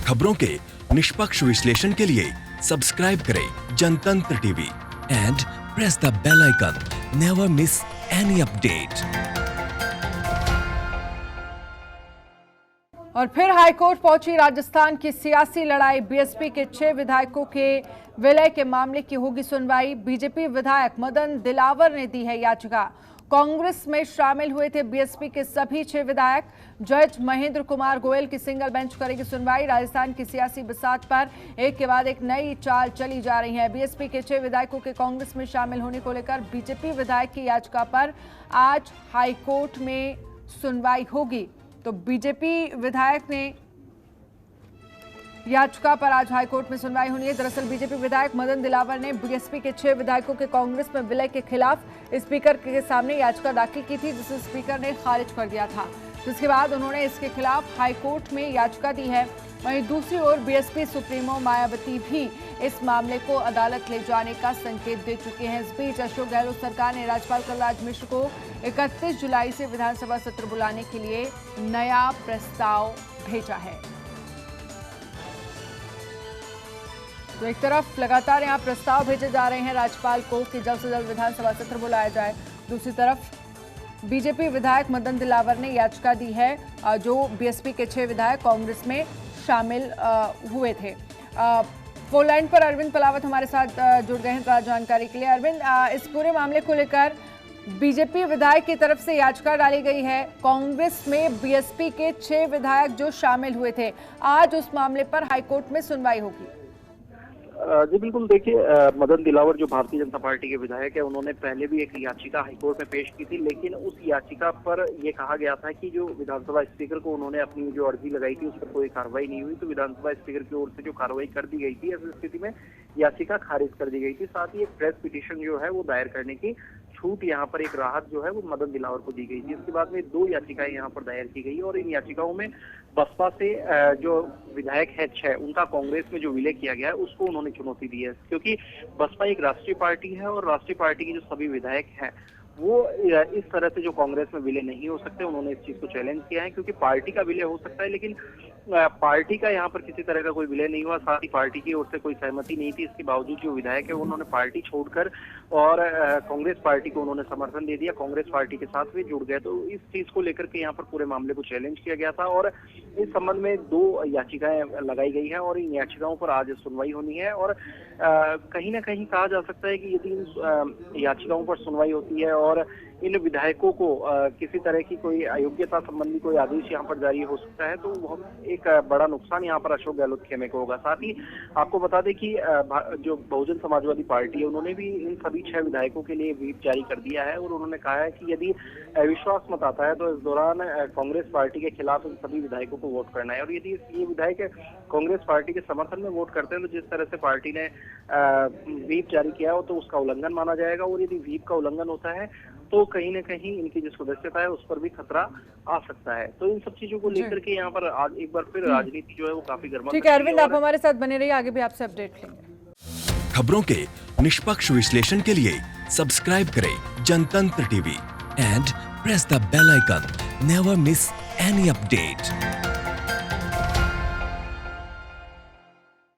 खबरों के निष्पक्ष विश्लेषण के लिए सब्सक्राइब करें Jantantra TV and press the bell icon. Never miss any update. और फिर हाईकोर्ट पहुंची राजस्थान की सियासी लड़ाई। बीएसपी के 6 विधायकों के विलय के मामले की होगी सुनवाई। बीजेपी विधायक मदन दिलावर ने दी है याचिका। कांग्रेस में शामिल हुए थे बीएसपी के सभी 6 विधायक। जज महेंद्र कुमार गोयल की सिंगल बेंच करेगी सुनवाई। राजस्थान की सियासी बिसात पर एक के बाद एक नई चाल चली जा रही है। बीएसपी के 6 विधायकों के कांग्रेस में शामिल होने को लेकर बीजेपी विधायक की याचिका पर आज हाईकोर्ट में सुनवाई होगी। तो बीजेपी विधायक ने याचिका पर आज हाईकोर्ट में सुनवाई होनी है। दरअसल बीजेपी विधायक मदन दिलावर ने बीएसपी के 6 विधायकों के कांग्रेस में विलय के खिलाफ स्पीकर के सामने याचिका दाखिल की थी, जिसे स्पीकर ने खारिज कर दिया था। जिसके बाद उन्होंने इसके खिलाफ हाईकोर्ट में याचिका दी है। वहीं दूसरी ओर बीएसपी सुप्रीमो मायावती भी इस मामले को अदालत ले जाने का संकेत दे चुके हैं। इस बीच अशोक गहलोत सरकार ने राज्यपाल कलराज मिश्र को 31 जुलाई से विधानसभा सत्र बुलाने के लिए नया प्रस्ताव भेजा है। तो एक तरफ लगातार यहां प्रस्ताव भेजे जा रहे हैं राज्यपाल को कि जल्द से जल्द विधानसभा सत्र बुलाया जाए। दूसरी तरफ बीजेपी विधायक मदन दिलावर ने याचिका दी है, जो बीएसपी के 6 विधायक कांग्रेस में शामिल हुए थे। फोन लाइन पर अरविंद पलावत हमारे साथ जुड़ गए हैं जानकारी के लिए। अरविंद, इस पूरे मामले को लेकर बीजेपी विधायक की तरफ से याचिका डाली गई है। कांग्रेस में बीएसपी के 6 विधायक जो शामिल हुए थे, आज उस मामले पर हाईकोर्ट में सुनवाई होगी। जी बिल्कुल, देखिए मदन दिलावर जो भारतीय जनता पार्टी के विधायक है, उन्होंने पहले भी एक याचिका हाईकोर्ट में पेश की थी, लेकिन उस याचिका पर यह कहा गया था कि जो विधानसभा स्पीकर को उन्होंने अपनी जो अर्जी लगाई थी उस पर कोई कार्रवाई नहीं हुई, तो विधानसभा स्पीकर की ओर से जो कार्रवाई कर दी गई थी, ऐसी स्थिति में याचिका खारिज कर दी गई थी। साथ ही एक प्रेस पिटीशन जो है वो दायर करने की छूट, यहाँ पर एक राहत जो है वो मदन दिलावर को दी गई थी। इसके बाद में 2 याचिकाएं यहाँ पर दायर की गई और इन याचिकाओं में बसपा से जो विधायक है 6, उनका कांग्रेस में जो विलय किया गया है उसको उन्होंने चुनौती दी है, क्योंकि बसपा एक राष्ट्रीय पार्टी है और राष्ट्रीय पार्टी के जो सभी विधायक हैं वो इस तरह से जो कांग्रेस में विलय नहीं हो सकते। उन्होंने इस चीज को चैलेंज किया है, क्योंकि पार्टी का विलय हो सकता है लेकिन पार्टी का यहाँ पर किसी तरह का कोई विलय नहीं हुआ। साथ ही पार्टी की ओर से कोई सहमति नहीं थी। इसके बावजूद जो विधायक है उन्होंने पार्टी छोड़कर और कांग्रेस पार्टी को उन्होंने समर्थन दे दिया, कांग्रेस पार्टी के साथ भी जुड़ गए। तो इस चीज को लेकर के यहाँ पर पूरे मामले को चैलेंज किया गया था और इस संबंध में 2 याचिकाएं लगाई गई है और इन याचिकाओं पर आज सुनवाई होनी है। और कहीं ना कहीं कहा जा सकता है कि यदि इन याचिकाओं पर सुनवाई होती है और इन विधायकों को किसी तरह की कोई अयोग्यता संबंधी कोई आदेश यहाँ पर जारी हो सकता है, तो एक बड़ा नुकसान यहाँ पर अशोक गहलोत खेमे को होगा। साथ ही आपको बता दें कि जो बहुजन समाजवादी पार्टी है, उन्होंने भी इन सभी 6 विधायकों के लिए व्हीप जारी कर दिया है और उन्होंने कहा है कि यदि अविश्वास मत आता है तो इस दौरान कांग्रेस पार्टी के खिलाफ इन सभी विधायकों को वोट करना है। और यदि ये विधायक कांग्रेस पार्टी के समर्थन में वोट करते हैं तो जिस तरह से पार्टी ने व्हीप जारी किया हो तो उसका उल्लंघन माना जाएगा, और यदि व्हीप का उल्लंघन होता है तो कहीं न कहीं इनकी जो सदस्यता है उस पर भी खतरा आ सकता है। तो इन सब चीजों को लेकर के यहाँ पर आज एक बार फिर राजनीति जो है वो काफी गर्मा। ठीक है अरविंद, आप हमारे साथ बने रहिए, आगे भी आपसे अपडेट लेंगे। खबरों के निष्पक्ष विश्लेषण के लिए सब्सक्राइब करें Jantantra TV and press the bell icon. Never miss any update.